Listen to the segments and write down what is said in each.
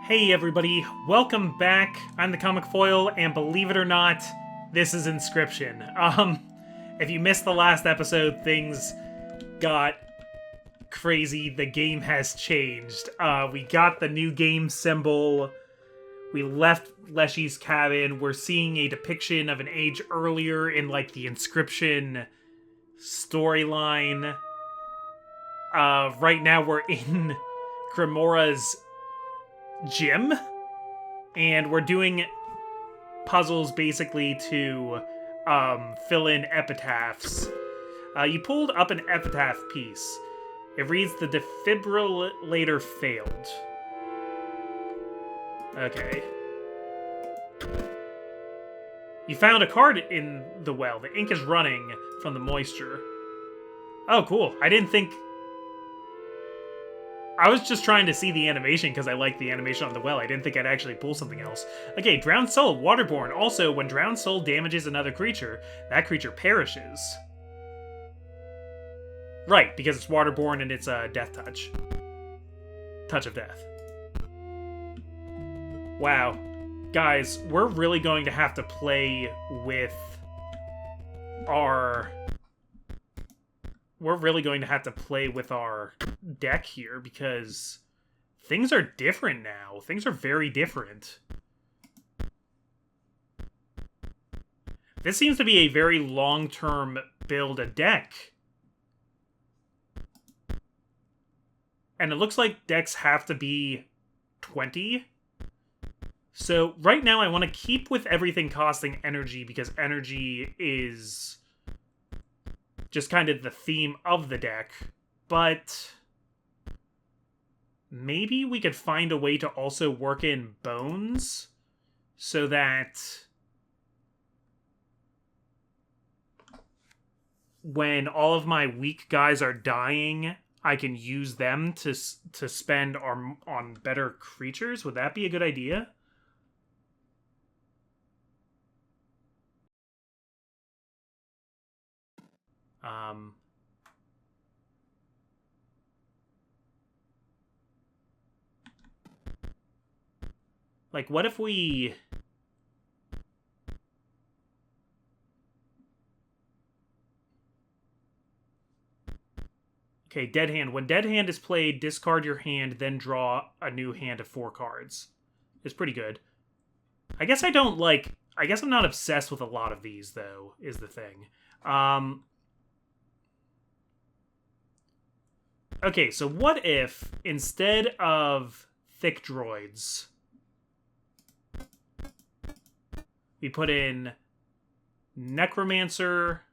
Hey everybody, welcome back. I'm the Comic Foil, and believe it or not, this is Inscryption. If you missed the last episode, things got crazy. The game has changed. We got the new game symbol. We left Leshy's cabin. We're seeing a depiction of an age earlier in, like, the Inscryption storyline. Right now we're in Cremora's gym, and we're doing puzzles basically to fill in epitaphs. You pulled up an epitaph piece. It reads, "The defibrillator failed." Okay. You found a card in the well. The ink is running from the moisture. Oh, cool. I was just trying to see the animation because I like the animation on the well. I didn't think I'd actually pull something else. Okay, Drowned Soul, Waterborne. Also, when Drowned Soul damages another creature, that creature perishes. Right, because it's Waterborne and it's a Death Touch. Touch of Death. Wow. Guys, we're really going to have to play with our... We're really going to have to play with our deck here, because things are different now. Things are very different. This seems to be a very long-term build a deck. And it looks like decks have to be 20. So right now I want to keep with everything costing energy, because energy is just kind of the theme of the deck. But maybe we could find a way to also work in bones so that when all of my weak guys are dying, I can use them to spend on better creatures. Would that be a good idea? Like, what if we... Okay, Dead Hand. When Dead Hand is played, discard your hand, then draw a new hand of 4 cards. It's pretty good. I guess I don't like... I guess I'm not obsessed with a lot of these, though, is the thing. Okay, so what if, instead of Thick Droids, we put in Necromancer,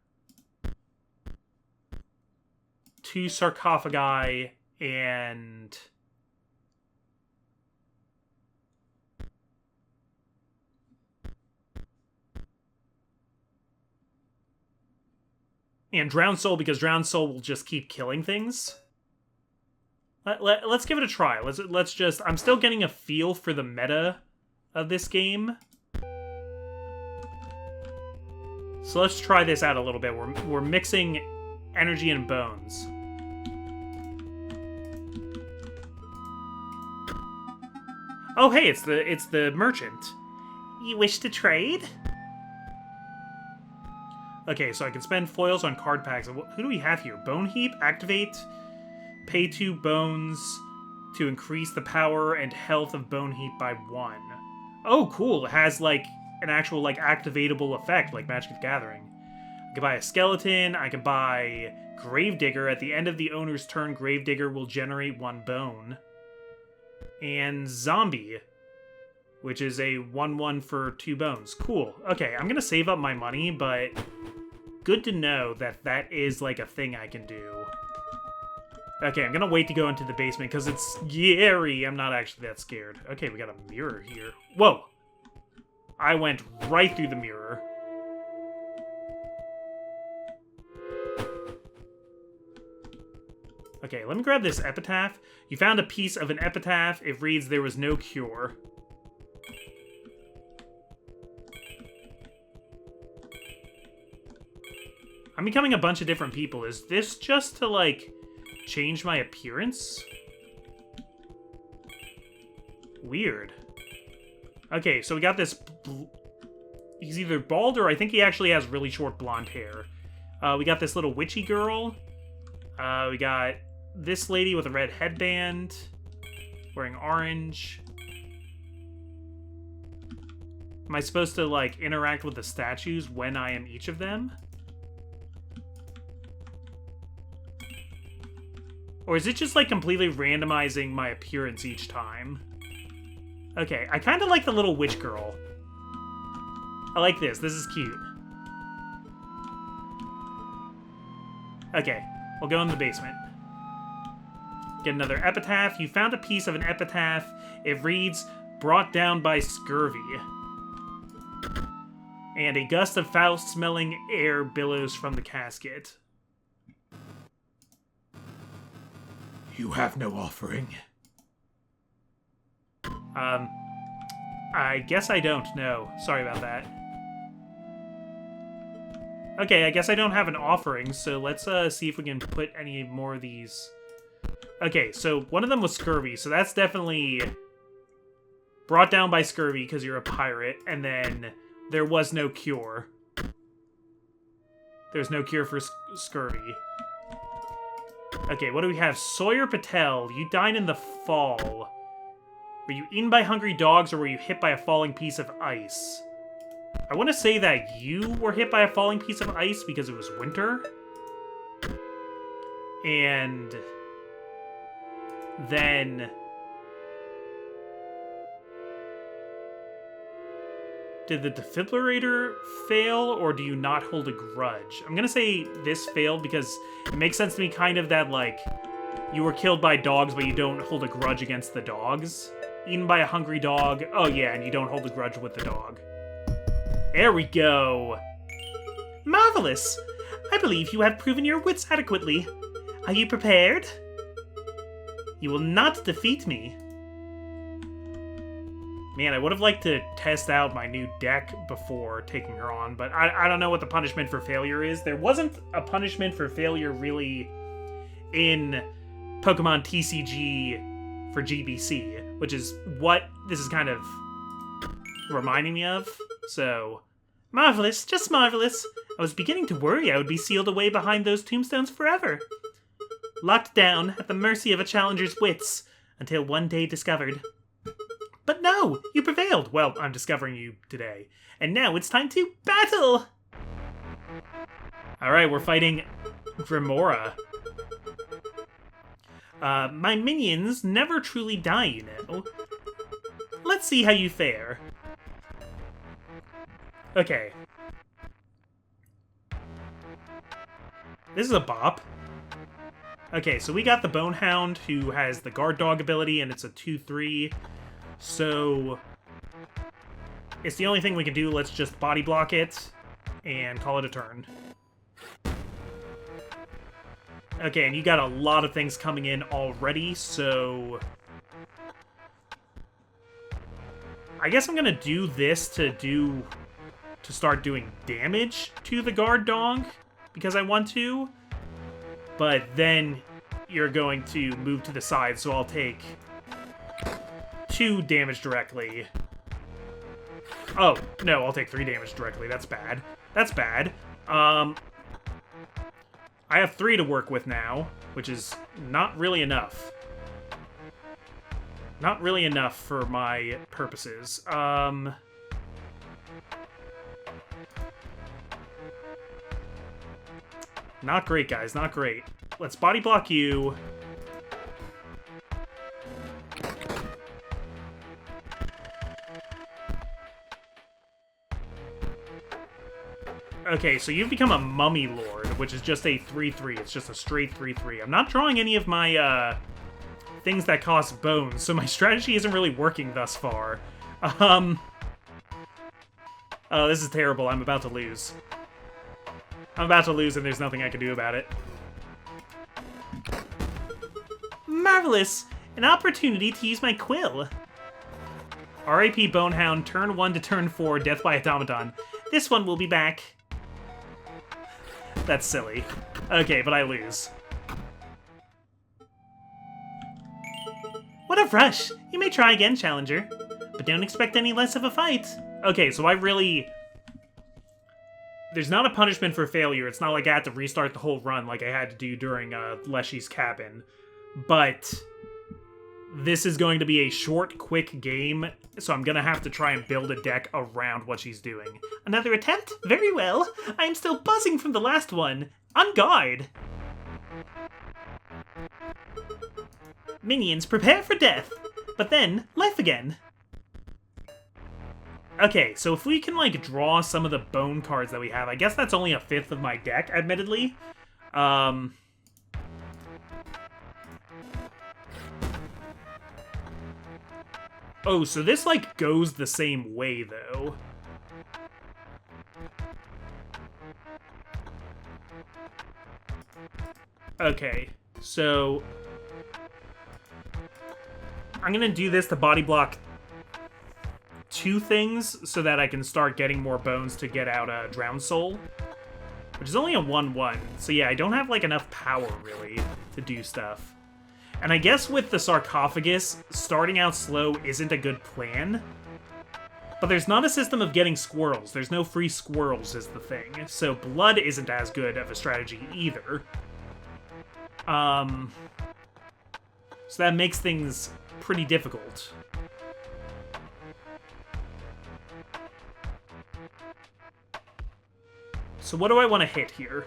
2 Sarcophagi, and Drowned Soul, because Drowned Soul will just keep killing things. Let's give it a try. Let's just... I'm still getting a feel for the meta of this game. So let's try this out a little bit. We're mixing energy and bones. Oh, hey, it's the merchant. You wish to trade? Okay, so I can spend foils on card packs. Who do we have here? Bone Heap, activate, pay 2 bones to increase the power and health of Bone Heap by 1. Oh, cool. It has, like, an actual, like, activatable effect, like Magic the Gathering. I can buy a skeleton. I can buy Gravedigger. At the end of the owner's turn, Gravedigger will generate 1 bone. And Zombie, which is a 1/1 for 2 bones. Cool. Okay, I'm gonna save up my money, but good to know that that is, like, a thing I can do. Okay, I'm gonna wait to go into the basement, because it's scary. I'm not actually that scared. Okay, we got a mirror here. Whoa! I went right through the mirror. Okay, let me grab this epitaph. You found a piece of an epitaph. It reads, "There was no cure." I'm becoming a bunch of different people. Is this just to, like, change my appearance? Weird. Okay, so we got this... He's either bald or I think he actually has really short blonde hair. We got this little witchy girl. We got this lady with a red headband. Wearing orange. Am I supposed to, like, interact with the statues when I am each of them? Or is it just, like, completely randomizing my appearance each time? Okay, I kind of like the little witch girl. I like this. This is cute. Okay, we'll go in the basement. Get another epitaph. You found a piece of an epitaph. It reads, brought down by scurvy. And a gust of foul-smelling air billows from the casket. You have no offering. I guess I don't know. Sorry about that. Okay, I guess I don't have an offering, so let's see if we can put any more of these. Okay, so one of them was scurvy, so that's definitely brought down by scurvy because you're a pirate, and then there was no cure. There's no cure for scurvy. Okay, what do we have? Sawyer Patel, you died in the fall. Were you eaten by hungry dogs, or were you hit by a falling piece of ice? I want to say that you were hit by a falling piece of ice because it was winter. And then... Did the defibrillator fail, or do you not hold a grudge? I'm gonna say this failed because it makes sense to me kind of that, like, you were killed by dogs, but you don't hold a grudge against the dogs. Eaten by a hungry dog. Oh yeah, and you don't hold a grudge with the dog. There we go. Marvelous! I believe you have proven your wits adequately. Are you prepared? You will not defeat me. Man, I would have liked to test out my new deck before taking her on, but I don't know what the punishment for failure is. There wasn't a punishment for failure, really, in Pokemon TCG for GBC, which is what this is kind of reminding me of. So, marvelous, just marvelous. I was beginning to worry I would be sealed away behind those tombstones forever. Locked down at the mercy of a challenger's wits, until one day discovered. But no, you prevailed. Well, I'm discovering you today. And now it's time to battle! Alright, we're fighting Dremora. My minions never truly die, you know. Let's see how you fare. Okay. This is a bop. Okay, so we got the Bonehound, who has the Guard Dog ability, and it's a 2-3. So, it's the only thing we can do. Let's just body block it and call it a turn. Okay, and you got a lot of things coming in already, so... I guess I'm gonna do this to start doing damage to the guard dog, because I want to. But then you're going to move to the side, so I'll take 2 damage directly. Oh, no, I'll take 3 damage directly. That's bad. That's bad. I have 3 to work with now, which is not really enough. Not really enough for my purposes. Not great, guys. Not great. Let's body block you. Okay, so you've become a Mummy Lord, which is just a 3-3. It's just a straight 3-3. I'm not drawing any of my, things that cost bones, so my strategy isn't really working thus far. Oh, this is terrible. I'm about to lose. I'm about to lose, and there's nothing I can do about it. Marvelous! An opportunity to use my quill. RAP Bonehound, turn 1 to turn 4, death by automaton. This one will be back. That's silly. Okay, but I lose. What a rush! You may try again, Challenger. But don't expect any less of a fight. Okay, so I really... There's not a punishment for failure. It's not like I had to restart the whole run like I had to do during Leshy's cabin. But this is going to be a short, quick game, so I'm going to have to try and build a deck around what she's doing. Another attempt? Very well. I am still buzzing from the last one. On guard. Minions, prepare for death. But then, life again. Okay, so if we can, like, draw some of the bone cards that we have, I guess that's only a fifth of my deck, admittedly. Oh, so this, like, goes the same way, though. Okay, so... I'm gonna do this to body block 2 things so that I can start getting more bones to get out a Drowned Soul, which is only a 1/1. So yeah, I don't have like enough power really to do stuff. And I guess with the sarcophagus, starting out slow isn't a good plan. But there's not a system of getting squirrels. There's no free squirrels is the thing. So blood isn't as good of a strategy either. So that makes things pretty difficult. So what do I want to hit here?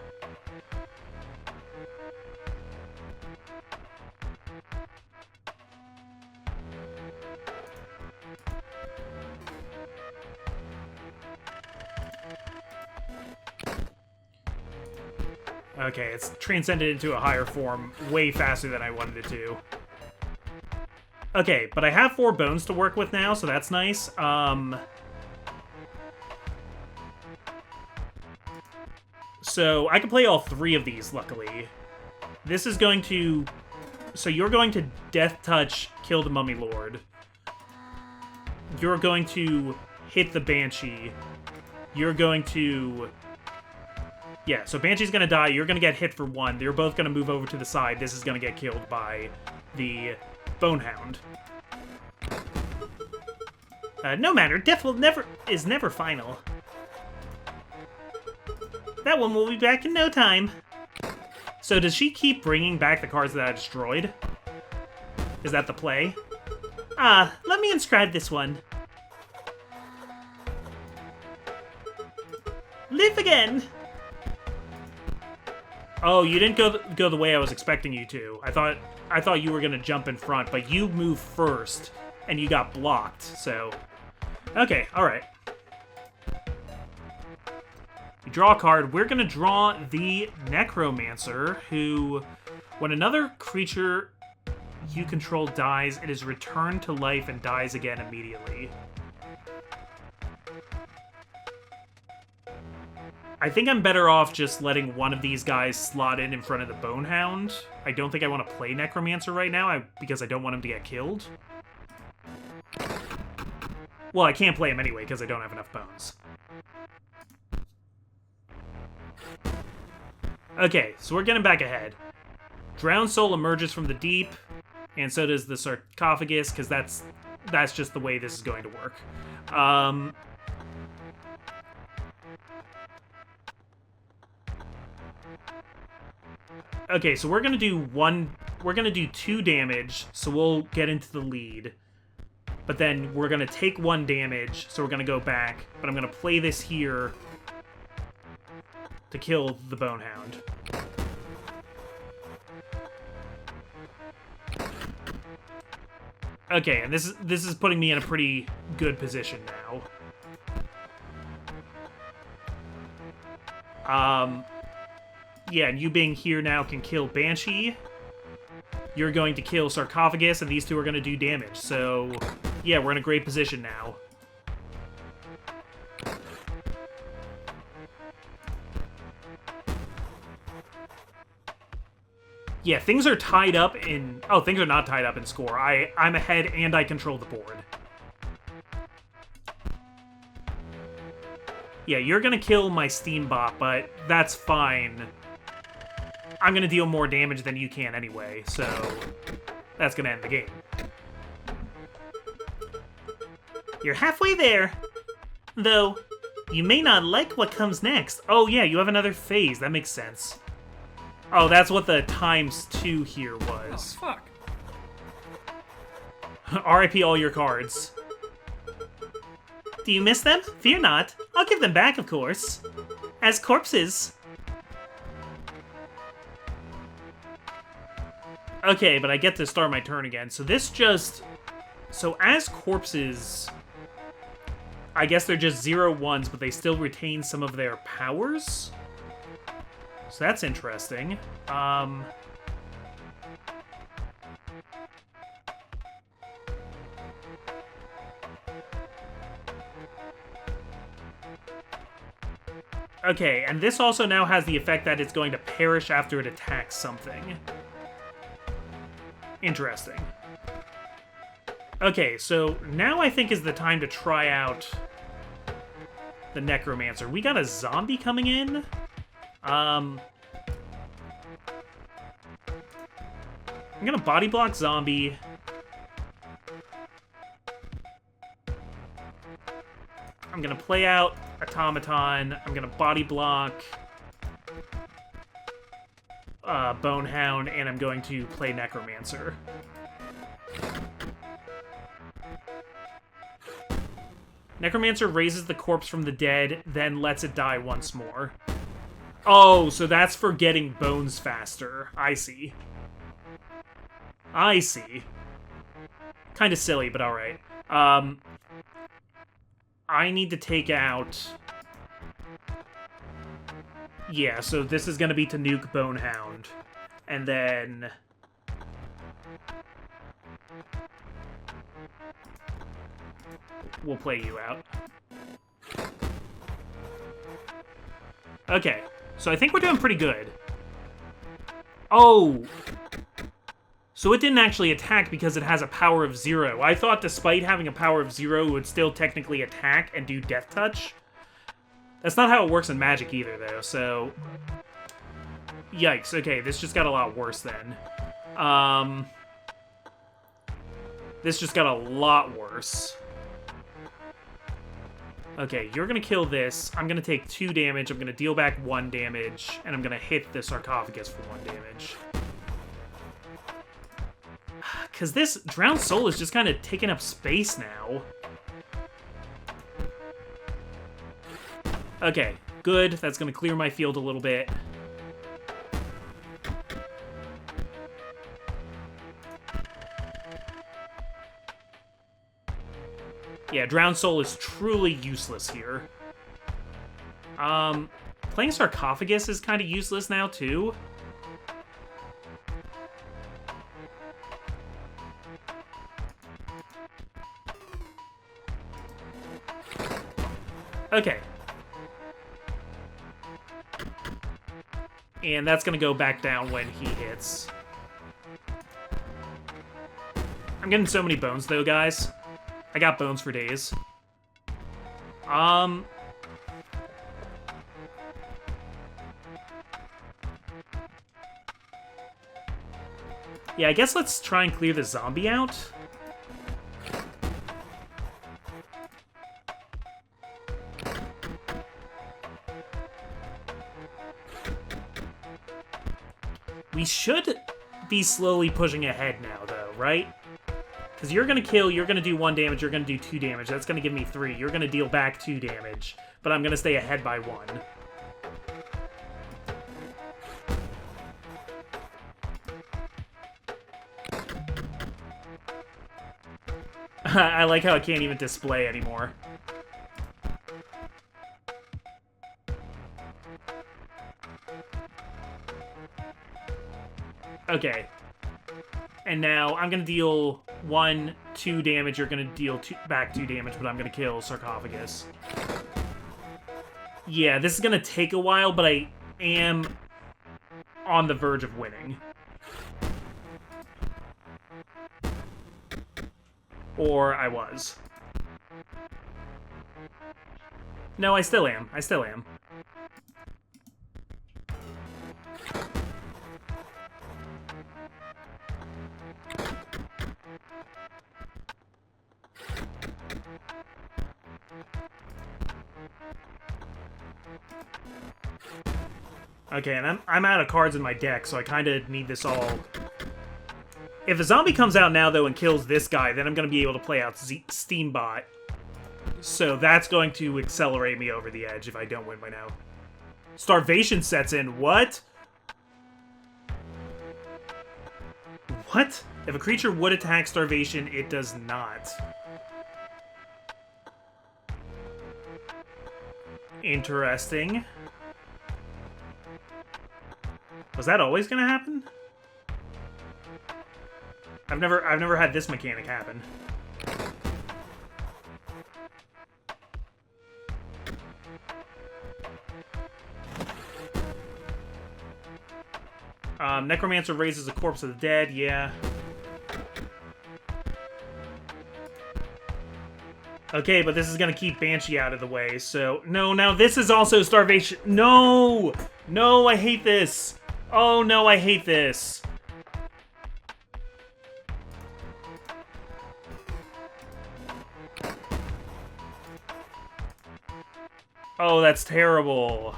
Okay, it's transcended into a higher form way faster than I wanted it to. Okay, but I have 4 bones to work with now, so that's nice. So I can play all 3 of these, luckily. This is going to... So you're going to Death Touch, kill the Mummy Lord. You're going to hit the Banshee. You're going to... Yeah, so Banshee's going to die. You're going to get hit for 1. They're both going to move over to the side. This is going to get killed by the Bonehound. No matter. Death is never final. That one will be back in no time. So does she keep bringing back the cards that I destroyed? Is that the play? Ah, let me inscribe this one. Live again! Oh, you didn't go the way I was expecting you to. I thought you were gonna jump in front, but you moved first, and you got blocked, so... Okay, alright. You draw a card. We're gonna draw the Necromancer, who, when another creature you control dies, it is returned to life and dies again immediately. I think I'm better off just letting one of these guys slot in front of the Bonehound. I don't think I want to play Necromancer right now, because I don't want him to get killed. Well, I can't play him anyway, because I don't have enough bones. Okay, so we're getting back ahead. Drowned Soul emerges from the deep, and so does the sarcophagus, because that's just the way this is going to work. Okay, so we're gonna do 2 damage, so we'll get into the lead. But then we're gonna take 1 damage, so we're gonna go back, but I'm gonna play this here to kill the Bonehound. Okay, and this is putting me in a pretty good position now. Yeah, and you being here now can kill Banshee. You're going to kill Sarcophagus, and these 2 are going to do damage. So, yeah, we're in a great position now. Yeah, things are tied up in... Oh, things are not tied up in score. I'm ahead, and I control the board. Yeah, you're gonna kill my Steambot, but that's fine. I'm gonna deal more damage than you can anyway, so that's gonna end the game. You're halfway there. Though, you may not like what comes next. Oh yeah, you have another phase. That makes sense. Oh, that's what the ×2 here was. Oh, fuck. RIP all your cards. Do you miss them? Fear not. I'll give them back, of course. As corpses. Okay, but I get to start my turn again. So this just... So as corpses... I guess they're just 0/1s, but they still retain some of their powers? So that's interesting. Okay, and this also now has the effect that it's going to perish after it attacks something. Interesting. Okay, so now I think is the time to try out the Necromancer. We got a zombie coming in. I'm gonna body block zombie. I'm gonna play out Automaton. I'm gonna body block Bonehound, and I'm going to play Necromancer. Necromancer raises the corpse from the dead, then lets it die once more. Oh, so that's for getting bones faster. I see. I see. Kind of silly, but alright. I need to take out... Yeah, so this is going to be to nuke Bonehound. And then... we'll play you out. Okay, so I think we're doing pretty good. Oh! So it didn't actually attack because it has a power of 0. I thought despite having a power of 0, it would still technically attack and do Death Touch. That's not how it works in Magic either, though, so... Yikes, okay, this just got a lot worse then. This just got a lot worse. Okay, you're gonna kill this. I'm gonna take 2 damage, I'm gonna deal back 1 damage, and I'm gonna hit the sarcophagus for 1 damage. Because this Drowned Soul is just kind of taking up space now. Okay, good. That's going to clear my field a little bit. Yeah, Drowned Soul is truly useless here. Playing Sarcophagus is kind of useless now, too. Okay. And that's gonna go back down when he hits. I'm getting so many bones, though, guys. I got bones for days. Yeah, I guess let's try and clear the zombie out. We should be slowly pushing ahead now, though, right? Because you're going to kill, you're going to do 1 damage, you're going to do 2 damage. That's going to give me 3. You're going to deal back 2 damage, but I'm going to stay ahead by 1. I like how I can't even display anymore. Okay. And now I'm going to deal 1, 2 damage. You're going to deal back 2 damage, but I'm going to kill Sarcophagus. Yeah, this is going to take a while, but I am on the verge of winning. Or I was. No, I still am. I still am. Okay, and I'm out of cards in my deck, so I kind of need this all. If a zombie comes out now, though, and kills this guy, then I'm going to be able to play out Steambot. So that's going to accelerate me over the edge if I don't win by now. Starvation sets in. What? What? If a creature would attack Starvation, it does not. Interesting. Was that always gonna happen? I've never had this mechanic happen. Necromancer raises a corpse of the dead, yeah. Okay, but this is gonna keep Banshee out of the way, so... No, now this is also Starvation. No! No, I hate this! Oh no, I hate this! Oh, that's terrible.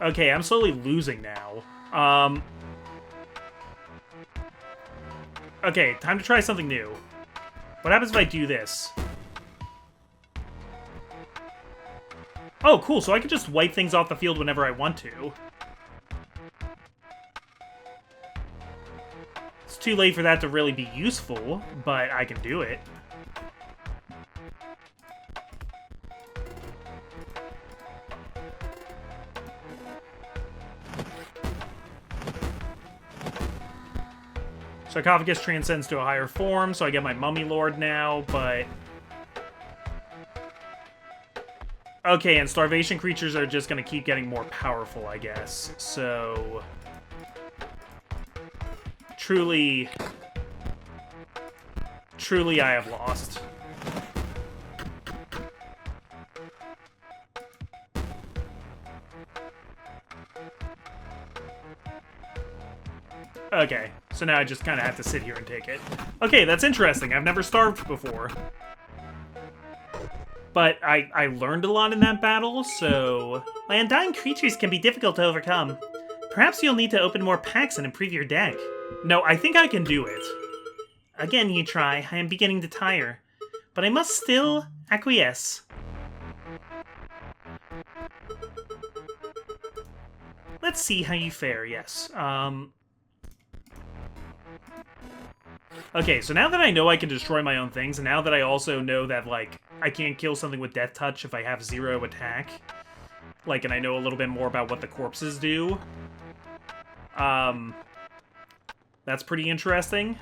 Okay, I'm slowly losing now. Okay, time to try something new. What happens if I do this? Oh, cool, so I can just wipe things off the field whenever I want to. It's too late for that to really be useful, but I can do it. Sarcophagus transcends to a higher form, so I get my Mummy Lord now, but... Okay, and Starvation creatures are just gonna keep getting more powerful, I guess. So... Truly, I have lost. Okay, so now I just kind of have to sit here and take it. Okay, that's interesting. I've never starved before. But I learned a lot in that battle, so... My undying creatures can be difficult to overcome. Perhaps you'll need to open more packs and improve your deck. No, I think I can do it. Again, you try. I am beginning to tire. But I must still acquiesce. Let's see how you fare, yes. Okay, so now that I know I can destroy my own things, and now that I also know that, like, I can't kill something with Death Touch if I have 0 attack, like, and I know a little bit more about what the corpses do, that's pretty interesting.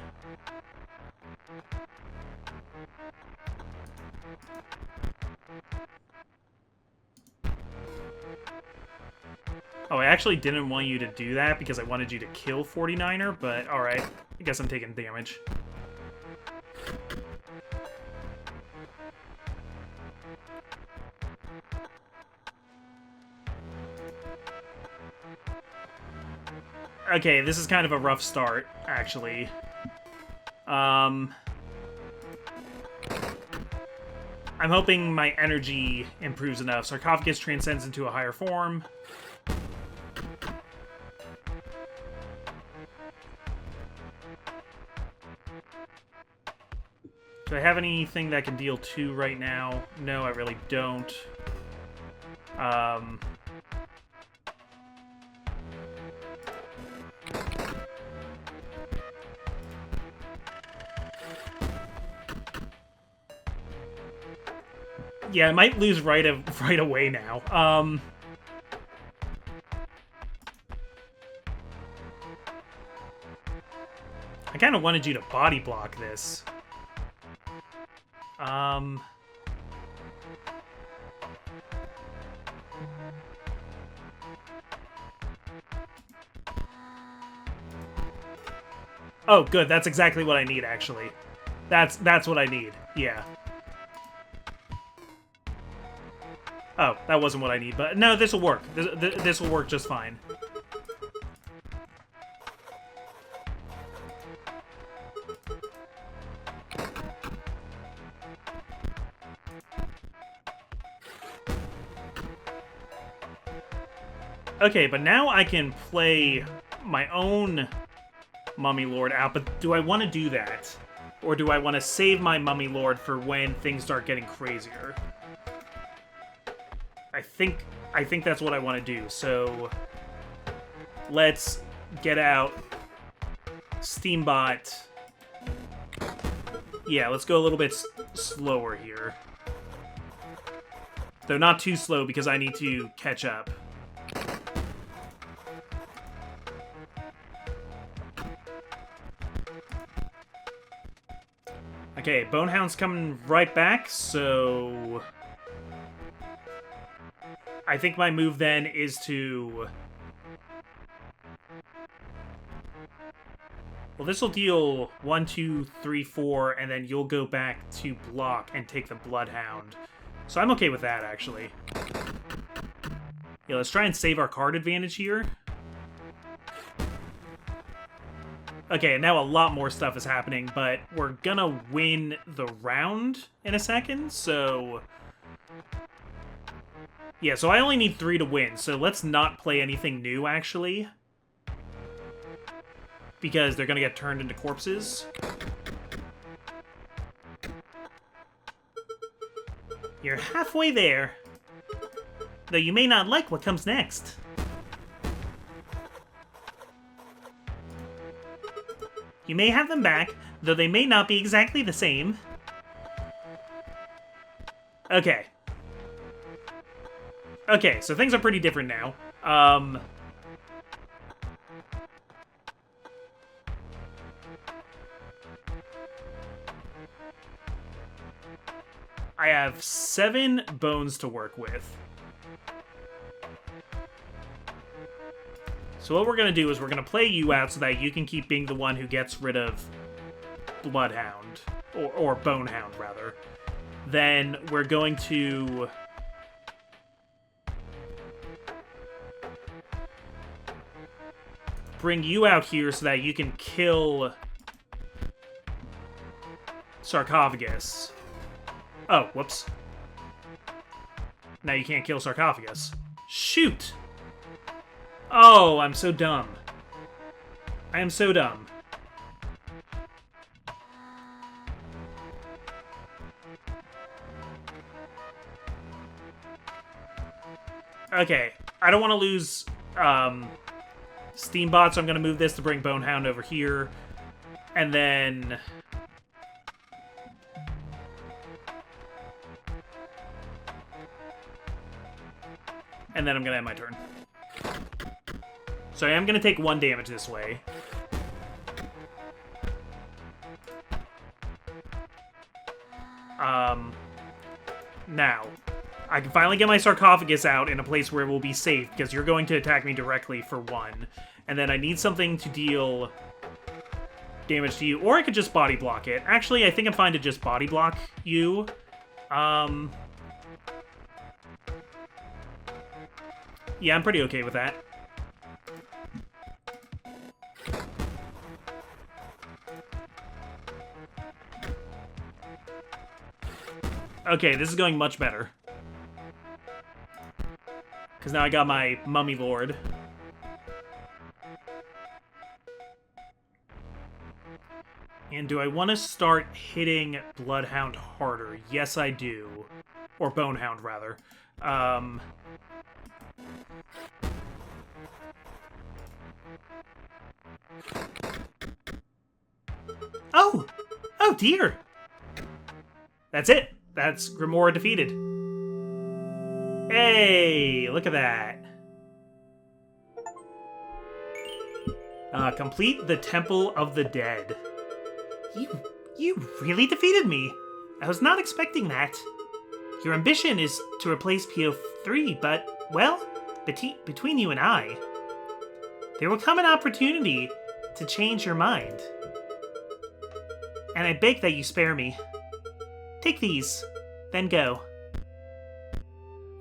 Oh, I actually didn't want you to do that because I wanted you to kill 49er, but alright. I guess I'm taking damage. Okay, this is kind of a rough start, actually. I'm hoping my energy improves enough. Sarcophagus transcends into a higher form. Do I have anything that can deal 2 right now? No, I really don't. Yeah, I might lose right away now. I kind of wanted you to body block this. Oh, good. That's exactly what I need, actually. That's what I need. Yeah. Oh, that wasn't what I need, but no, this will work. This will work just fine. Okay, but now I can play my own Mummy Lord out, but do I want to do that? Or do I want to save my Mummy Lord for when things start getting crazier? I think that's what I want to do, so let's get out Steambot. Yeah, let's go a little bit slower here. Though not too slow because I need to catch up. Okay, Bonehound's coming right back, so I think my move then is to... Well, this will deal 1, 2, 3, 4, and then you'll go back to block and take the Bloodhound. So I'm okay with that, actually. Yeah, let's try and save our card advantage here. Okay, now a lot more stuff is happening, but we're gonna win the round in a second, so... Yeah, so I only need 3 to win, so let's not play anything new, actually. Because they're gonna get turned into corpses. You're halfway there. Though you may not like what comes next. You may have them back, though they may not be exactly the same. Okay. Okay, so things are pretty different now. I have 7 bones to work with. So what we're going to do is we're going to play you out so that you can keep being the one who gets rid of Bloodhound. Or Bonehound, rather. Then we're going to... bring you out here so that you can kill Sarcophagus. Oh, whoops. Now you can't kill Sarcophagus. Shoot! Oh, I'm so dumb. I am so dumb. Okay, I don't want to lose Steambot, so I'm going to move this to bring Bonehound over here. And then... I'm going to end my turn. So I am going to take 1 damage this way. Now, I can finally get my Sarcophagus out in a place where it will be safe, because you're going to attack me directly for 1. And then I need something to deal damage to you, or I could just body block it. Actually, I think I'm fine to just body block you. Yeah, I'm pretty okay with that. Okay, this is going much better. Because now I got my Mummy Lord. And do I want to start hitting Bloodhound harder? Yes, I do. Or Bonehound, rather. Oh! Oh, dear! That's it. That's Grimoire defeated. Hey, look at that. Complete the Temple of the Dead. You really defeated me. I was not expecting that. Your ambition is to replace PO3, but, well, between you and I, there will come an opportunity to change your mind. And I beg that you spare me. Take these, then go.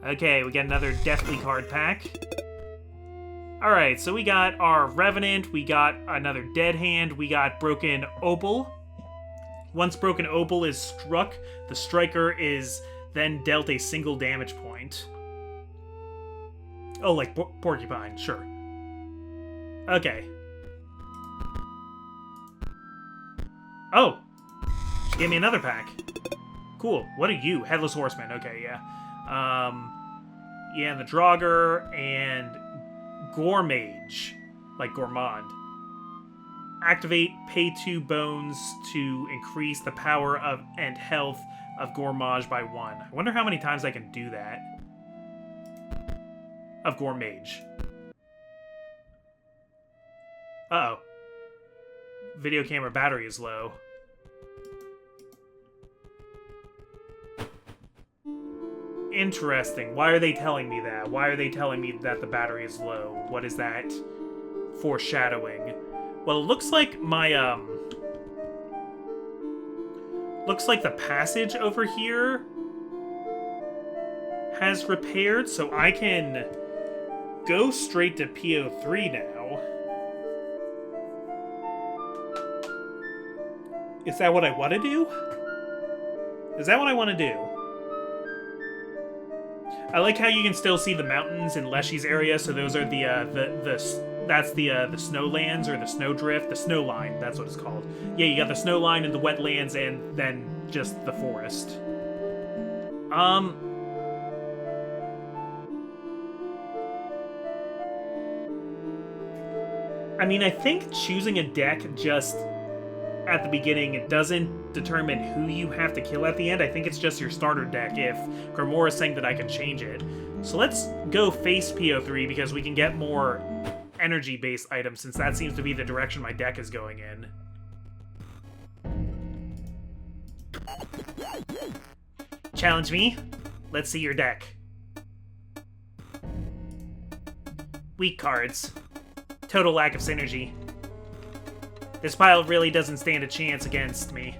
Okay, we got another Deathly card pack. Alright, so we got our Revenant, we got another Dead Hand, we got Broken Opal. Once Broken Opal is struck, the striker is then dealt a single damage point. Oh, like porcupine, sure. Okay. Oh! She gave me another pack. Cool. What are you? Headless Horseman. Okay, yeah. Yeah, and the Draugr and Gourmage. Like Gourmand. Activate, pay 2 bones to increase the power of and health of Gourmage by 1. I wonder how many times I can do that. Of Gourmage. Uh-oh. Video camera battery is low. Interesting. Why are they telling me that? Why are they telling me that the battery is low? What is that foreshadowing? Well, it looks like my, looks like the passage over here has repaired, so I can go straight to PO3 now. Is that what I want to do? Is that what I want to do? I like how you can still see the mountains in Leshy's area, so those are that's the snowlands, or the snowdrift, the snow line, that's what it's called. Yeah, you got the snow line and the wetlands, and then just the forest. I mean, I think choosing a deck just at the beginning, it doesn't determine who you have to kill at the end. I think it's just your starter deck if Grimoire is saying that I can change it. So let's go face PO3 because we can get more energy-based items since that seems to be the direction my deck is going in. Challenge me? Let's see your deck. Weak cards. Total lack of synergy. This pile really doesn't stand a chance against me.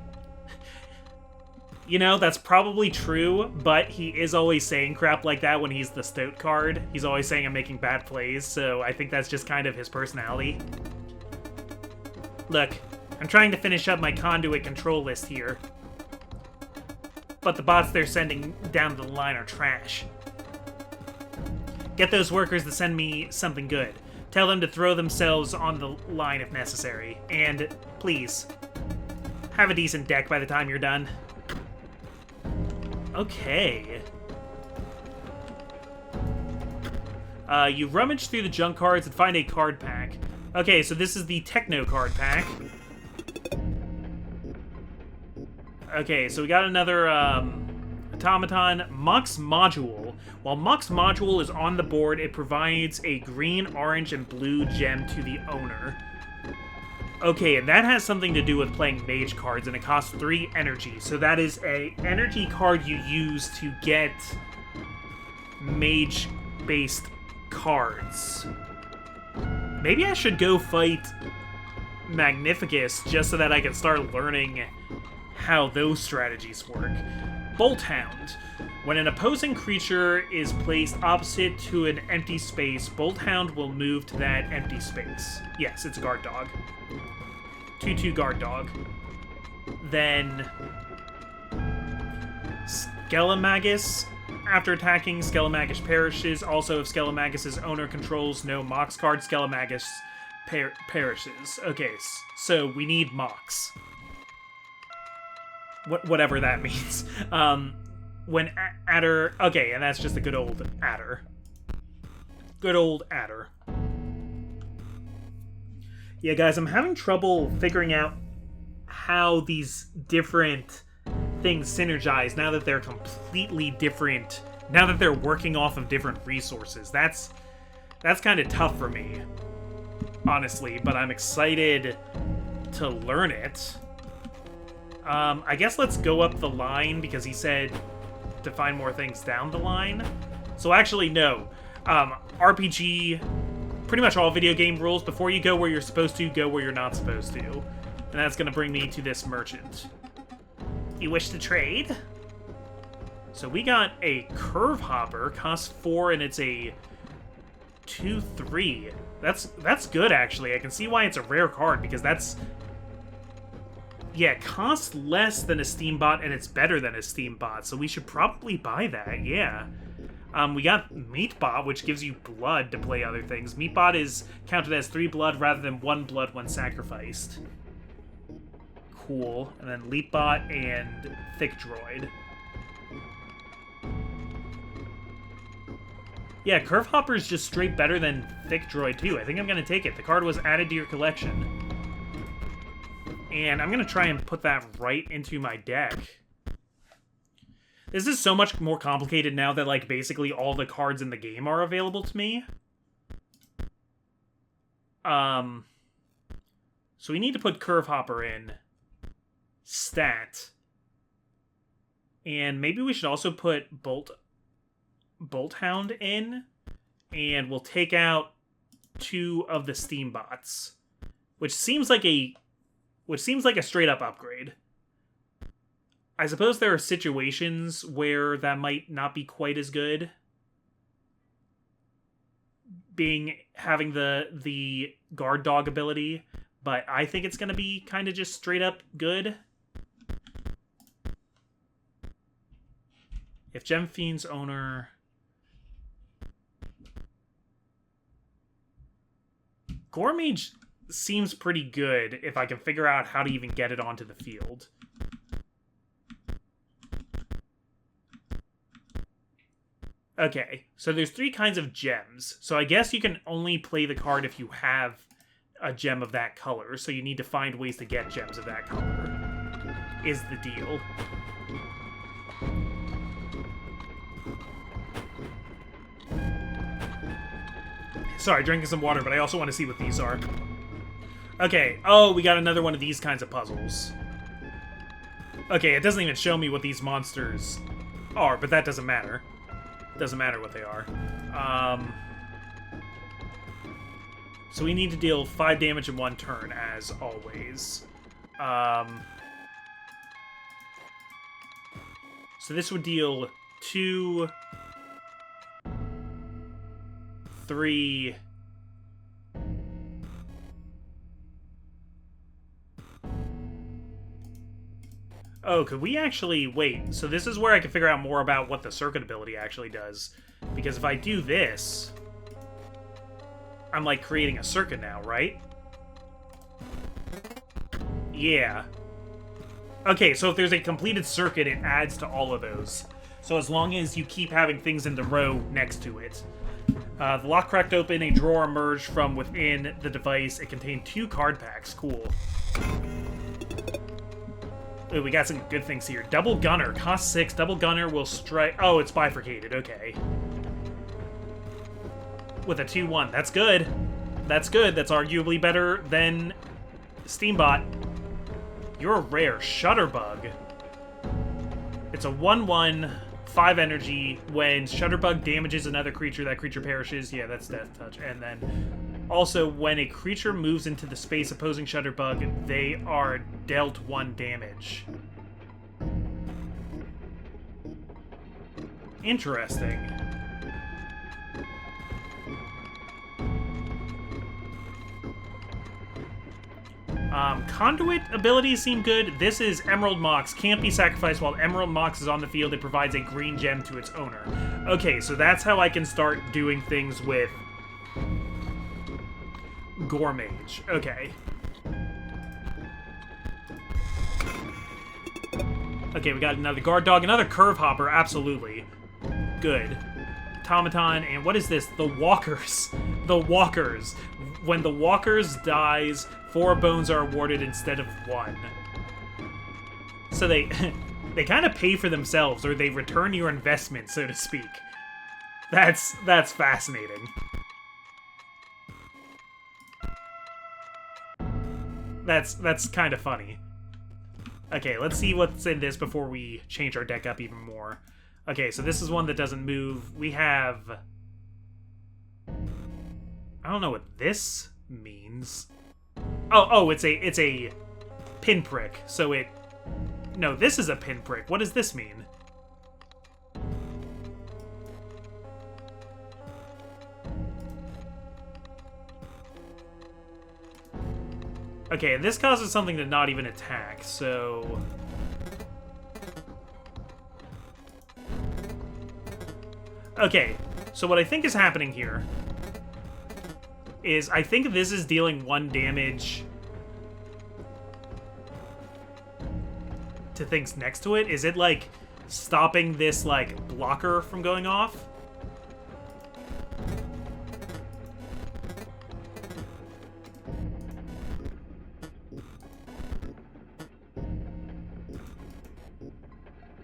You know, that's probably true, but he is always saying crap like that when he's the Stoat card. He's always saying I'm making bad plays, so I think that's just kind of his personality. Look, I'm trying to finish up my conduit control list here. But the bots they're sending down the line are trash. Get those workers to send me something good. Tell them to throw themselves on the line if necessary. And, please, have a decent deck by the time you're done. Okay. You rummage through the junk cards and find a card pack. Okay, so this is the Techno card pack. Okay, so we got another, Automaton, Mox Module. While Mox Module is on the board, it provides a green, orange, and blue gem to the owner. Okay, and that has something to do with playing mage cards, and it costs 3 energy. So that is a energy card you use to get mage-based cards. Maybe I should go fight Magnificus just so that I can start learning how those strategies work. Bolt Hound. When an opposing creature is placed opposite to an empty space, Bolt Hound will move to that empty space. Yes, it's a guard dog. 2/2 guard dog. Then Skelemagus. After attacking, Skelemagus perishes. Also, if Skelemagus's owner controls no Mox card, Skelemagus perishes. Okay, so we need Mox. Whatever that means. When Adder... Okay, and that's just a good old Adder. Good old Adder. Yeah, guys, I'm having trouble figuring out how these different things synergize now that they're completely different. Now that they're working off of different resources. That's kind of tough for me, honestly, but I'm excited to learn it. I guess let's go up the line because he said to find more things down the line. So actually, no. RPG, pretty much all video game rules, before you go where you're supposed to, go where you're not supposed to. And that's going to bring me to this merchant. You wish to trade? So we got a Curve Hopper, costs 4, and it's a 2/3. That's good, actually. I can see why it's a rare card, because that's... Yeah, it costs less than a Steam bot, and it's better than a Steam bot, so we should probably buy that, yeah. We got Meatbot, which gives you blood to play other things. Meatbot is counted as 3 blood rather than 1 blood when sacrificed. Cool. And then Leapbot and Thick Droid. Yeah, Curve Hopper's just straight better than Thick Droid, too. I think I'm going to take it. The card was added to your collection. And I'm going to try and put that right into my deck. This is so much more complicated now that, like, basically all the cards in the game are available to me. So we need to put Curve Hopper in. Stat. And maybe we should also put Bolt Hound in, and we'll take out 2 of the Steambots, which seems like a straight up upgrade. I suppose there are situations where that might not be quite as good, having the guard dog ability, but I think it's going to be kind of just straight up good. If Gem Fiend's owner... Gormage seems pretty good if I can figure out how to even get it onto the field. Okay, so there's 3 kinds of gems. So I guess you can only play the card if you have a gem of that color. So you need to find ways to get gems of that color, is the deal. Sorry, drinking some water, but I also want to see what these are. Okay, oh, we got another one of these kinds of puzzles. Okay, it doesn't even show me what these monsters are, but that doesn't matter. Doesn't matter what they are. So we need to deal 5 damage in 1 turn, as always. So this would deal 2... 3... Oh, could we actually... Wait, so this is where I can figure out more about what the circuit ability actually does. Because if I do this... I'm, like, creating a circuit now, right? Yeah. Okay, so if there's a completed circuit, it adds to all of those. So as long as you keep having things in the row next to it. The lock cracked open, a drawer emerged from within the device. It contained 2 card packs. Cool. Ooh, we got some good things here. Double Gunner, cost 6. Double Gunner will strike... Oh, it's bifurcated. Okay. With a 2-1. That's good. That's good. That's arguably better than Steambot. You're a rare Shutterbug. It's a 1-1, 5 energy. When Shutterbug damages another creature, that creature perishes. Yeah, that's Death Touch. And then also, when a creature moves into the space opposing Shutterbug, they are dealt 1 damage. Interesting. Conduit abilities seem good. This is Emerald Mox. Can't be sacrificed while Emerald Mox is on the field. It provides a green gem to its owner. Okay, so that's how I can start doing things with Gormage. Okay. Okay, we got another guard dog, another curve hopper. Absolutely. Good. Automaton, and what is this? The Walkers. The Walkers. When the Walkers dies, 4 bones are awarded instead of 1. So they kind of pay for themselves, or they return your investment, so to speak. That's fascinating. That's kind of funny. Okay, let's see what's in this before we change our deck up even more. Okay, so this is one that doesn't move. We have... I don't know what this means. Oh, it's a pinprick. So it... No, this is a pinprick. What does this mean? Okay, and this causes something to not even attack, so... Okay, so what I think is happening here is I think this is dealing 1 damage to things next to it. Is it, like, stopping this, like, blocker from going off?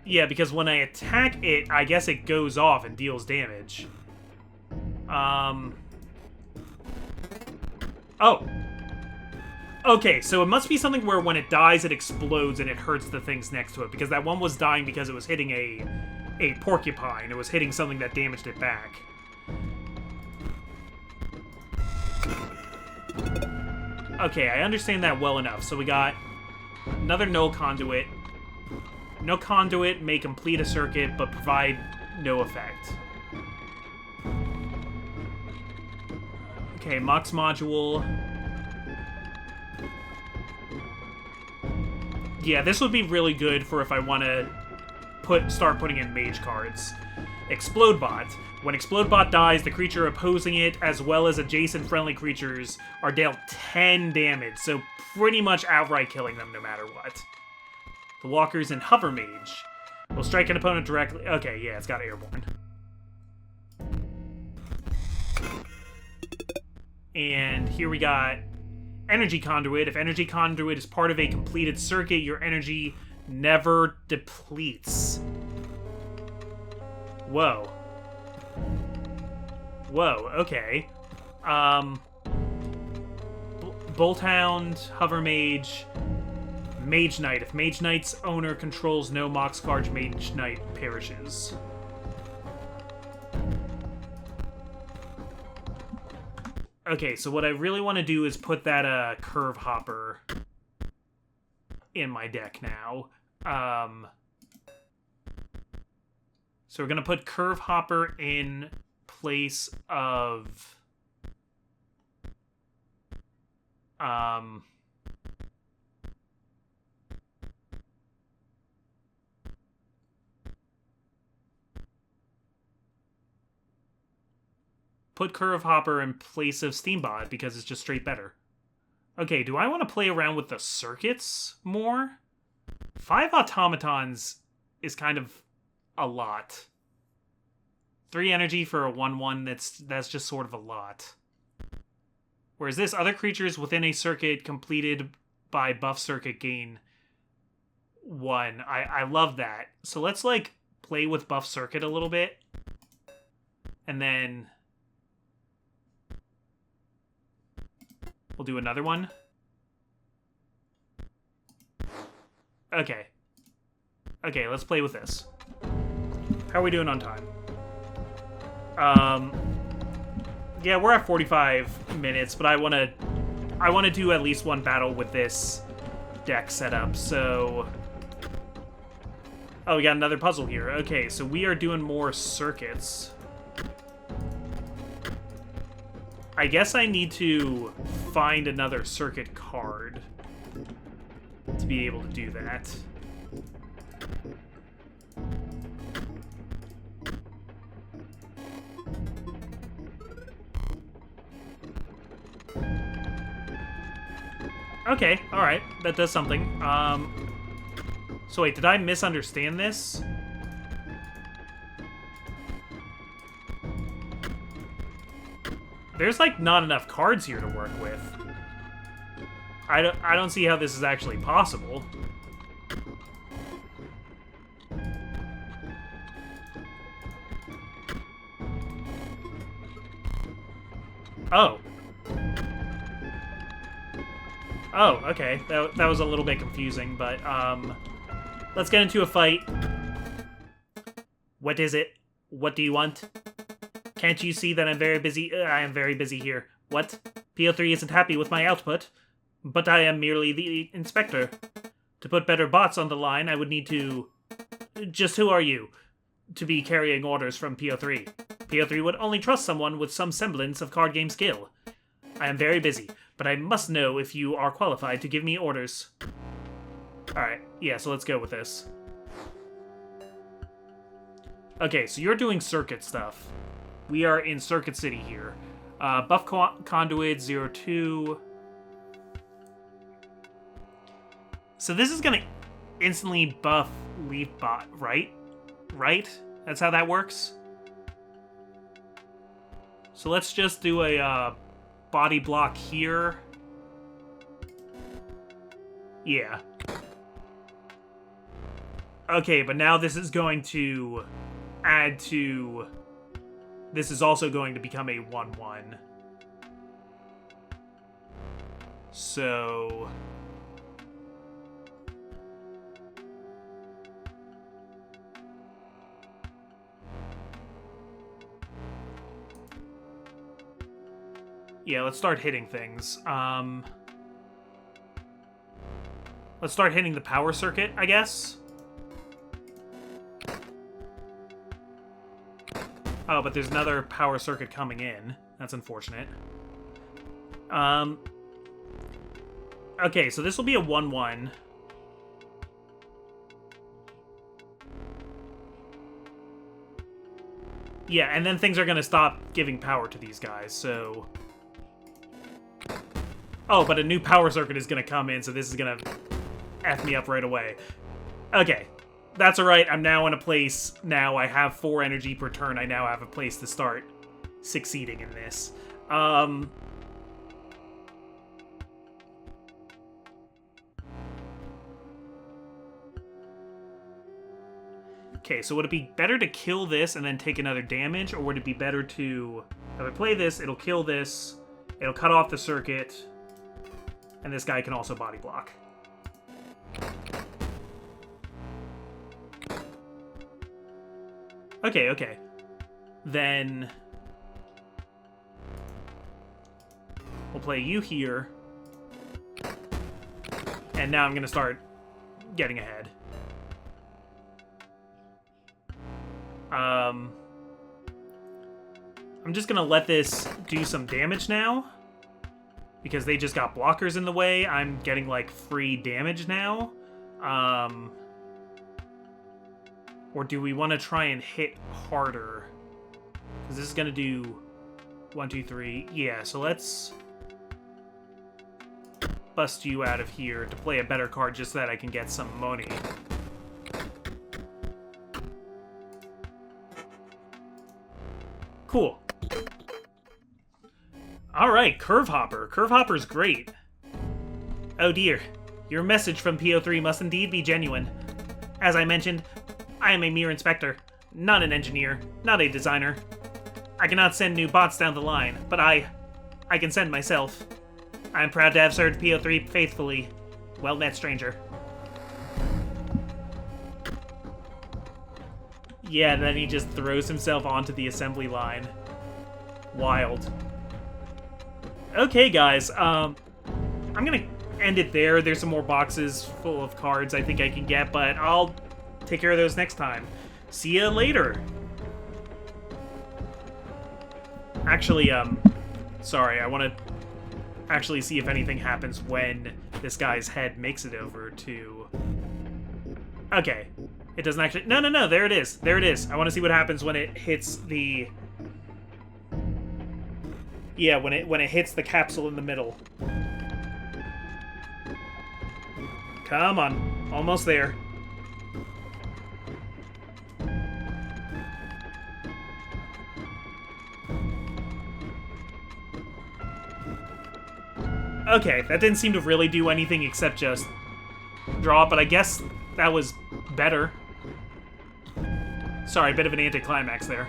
Yeah, because when I attack it, I guess it goes off and deals damage. Oh. Okay, so it must be something where when it dies, it explodes and it hurts the things next to it, because that one was dying because it was hitting a porcupine. It was hitting something that damaged it back. Okay, I understand that well enough. So we got another null conduit. No conduit may complete a circuit, but provide no effect. Okay, Mux module. Yeah, this would be really good for if I want to start putting in mage cards. Explode Bot. When Explode Bot dies, the creature opposing it, as well as adjacent friendly creatures, are dealt 10 damage, so pretty much outright killing them no matter what. The Walkers and Hover Mage will strike an opponent directly. Okay, yeah, it's got Airborne. And here we got Energy Conduit. If Energy Conduit is part of a completed circuit, your energy never depletes. Whoa. Whoa, okay. Bolthound, Hover Mage, Mage Knight. If Mage Knight's owner controls no Mox card, Mage Knight perishes. Okay, so what I really want to do is put that Curve Hopper in my deck now. So we're going to put Curve Hopper in place of... Put Curve Hopper in place of Steambot because it's just straight better. Okay, do I want to play around with the circuits more? 5 automatons is kind of a lot. 3 energy for a 1/1, that's just sort of a lot. Whereas this, other creatures within a circuit completed by buff circuit gain 1. I love that. So let's, like, play with buff circuit a little bit. And then we'll do another one. Okay. Okay, let's play with this. How are we doing on time? Yeah, we're at 45 minutes, but I want to do at least one battle with this deck setup. So, oh, we got another puzzle here. Okay, so we are doing more circuits. I guess I need to find another circuit card to be able to do that. Okay, alright. That does something. So wait, did I misunderstand this? There's, like, not enough cards here to work with. I don't see how this is actually possible. Oh. Oh, okay. That was a little bit confusing, but, let's get into a fight. What is it? What do you want? Can't you see that I'm very busy? I am very busy here. What? PO3 isn't happy with my output, but I am merely the inspector. To put better bots on the line, I would need to... Just who are you to be carrying orders from PO3? PO3 would only trust someone with some semblance of card game skill. I am very busy, but I must know if you are qualified to give me orders. Alright, yeah, so let's go with this. Okay, so you're doing circuit stuff. We are in Circuit City here. Buff Conduit 02. So this is going to instantly buff Leaf Bot, right? Right? That's how that works? So let's just do a body block here. Yeah. Okay, but now this is going to add to... This is also going to become a 1-1. So... Yeah, let's start hitting things. Let's start hitting the power circuit, I guess. Oh, but there's another power circuit coming in. That's unfortunate. Okay, so this will be a 1-1. Yeah, and then things are going to stop giving power to these guys, so... Oh, but a new power circuit is going to come in, so this is going to F me up right away. Okay, that's alright. I'm now in a place. Now I have 4 energy per turn. I now have a place to start succeeding in this. Okay, so would it be better to kill this and then take another damage, or would it be better to... If I play this, it'll kill this, it'll cut off the circuit, and this guy can also body block. Okay, okay. Then... we'll play you here. And now I'm going to start getting ahead. I'm just going to let this do some damage now. Because they just got blockers in the way. I'm getting, like, free damage now. Or do we want to try and hit harder? Because this is going to do 1, 2, 3. Yeah, so let's bust you out of here to play a better card just so that I can get some money. Cool. Alright, Curve Hopper. Curve Hopper's great. Oh dear. Your message from PO3 must indeed be genuine. As I mentioned, I am a mere inspector, not an engineer, not a designer. I cannot send new bots down the line, but I can send myself. I am proud to have served PO3 faithfully. Well met, stranger. Yeah, then he just throws himself onto the assembly line. Wild. Okay, guys, I'm gonna end it there. There's some more boxes full of cards I think I can get, but I'll take care of those next time. See ya later! Actually, sorry, I want to actually see if anything happens when this guy's head makes it over to... Okay. It doesn't actually... No, there it is. There it is. I want to see what happens when it hits the... Yeah, when it hits the capsule in the middle. Come on. Almost there. Okay, that didn't seem to really do anything except just draw, but I guess that was better. Sorry, a bit of an anticlimax there.